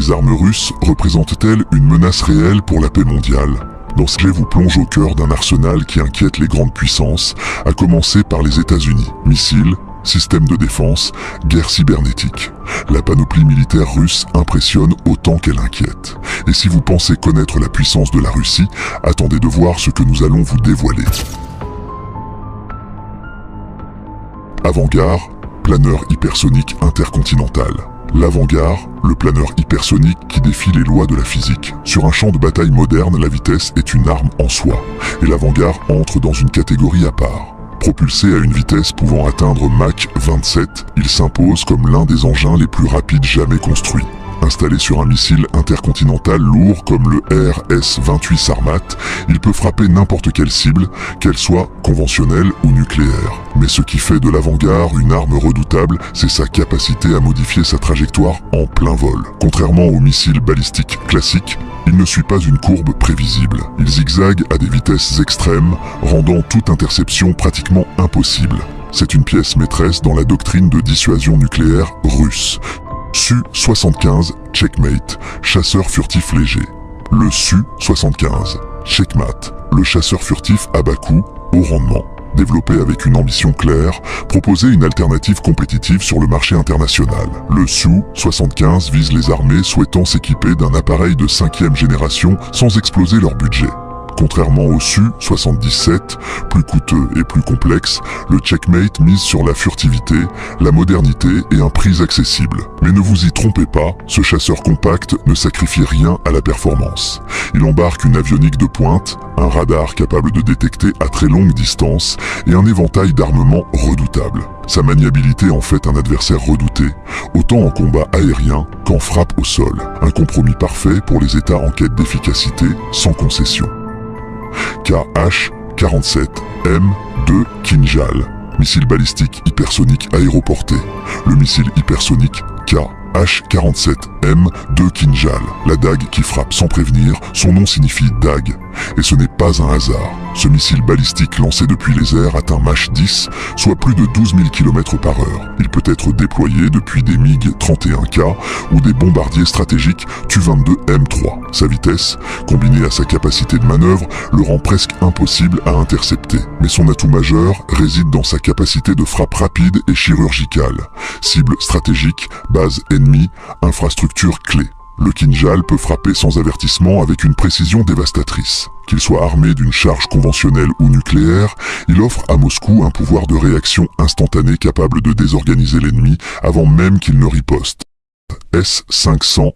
Les armes russes représentent-elles une menace réelle pour la paix mondiale? Dans ce sujet vous plonge au cœur d'un arsenal qui inquiète les grandes puissances, à commencer par les États-Unis. Missiles, systèmes de défense, guerre cybernétique. La panoplie militaire russe impressionne autant qu'elle inquiète. Et si vous pensez connaître la puissance de la Russie, attendez de voir ce que nous allons vous dévoiler. Avangard, planeur hypersonique intercontinental. L'Avangard, le planeur hypersonique qui défie les lois de la physique. Sur un champ de bataille moderne, la vitesse est une arme en soi. Et l'Avangard entre dans une catégorie à part. Propulsé à une vitesse pouvant atteindre Mach 27, il s'impose comme l'un des engins les plus rapides jamais construits. Installé sur un missile intercontinental lourd comme le RS-28 Sarmat, il peut frapper n'importe quelle cible, qu'elle soit conventionnelle ou nucléaire. Mais ce qui fait de l'Avangard une arme redoutable, c'est sa capacité à modifier sa trajectoire en plein vol. Contrairement aux missiles balistiques classiques, il ne suit pas une courbe prévisible. Il zigzague à des vitesses extrêmes, rendant toute interception pratiquement impossible. C'est une pièce maîtresse dans la doctrine de dissuasion nucléaire russe. Su-75 Checkmate, chasseur furtif léger. Le Su-75 Checkmate, le chasseur furtif à bas coût, haut rendement. Développé avec une ambition claire, proposer une alternative compétitive sur le marché international. Le Su-75 vise les armées souhaitant s'équiper d'un appareil de 5e génération sans exploser leur budget. Contrairement au Su-77, plus coûteux et plus complexe, le Checkmate mise sur la furtivité, la modernité et un prix accessible. Mais ne vous y trompez pas, ce chasseur compact ne sacrifie rien à la performance. Il embarque une avionique de pointe, un radar capable de détecter à très longue distance et un éventail d'armements redoutables. Sa maniabilité en fait un adversaire redouté, autant en combat aérien qu'en frappe au sol. Un compromis parfait pour les États en quête d'efficacité sans concession. KH-47M2 Kinjal, missile balistique hypersonique aéroporté. Le missile hypersonique KH-47M2 Kinjal, la dague qui frappe sans prévenir, son nom signifie dague. Et ce n'est pas un hasard. Ce missile balistique lancé depuis les airs atteint Mach 10, soit plus de 12 000 km/h. Il peut être déployé depuis des MiG-31K ou des bombardiers stratégiques Tu-22M3. Sa vitesse, combinée à sa capacité de manœuvre, le rend presque impossible à intercepter. Mais son atout majeur réside dans sa capacité de frappe rapide et chirurgicale. Cible stratégique, base ennemie, infrastructure clé. Le Kinjal peut frapper sans avertissement avec une précision dévastatrice. Qu'il soit armé d'une charge conventionnelle ou nucléaire, il offre à Moscou un pouvoir de réaction instantané capable de désorganiser l'ennemi avant même qu'il ne riposte. S-500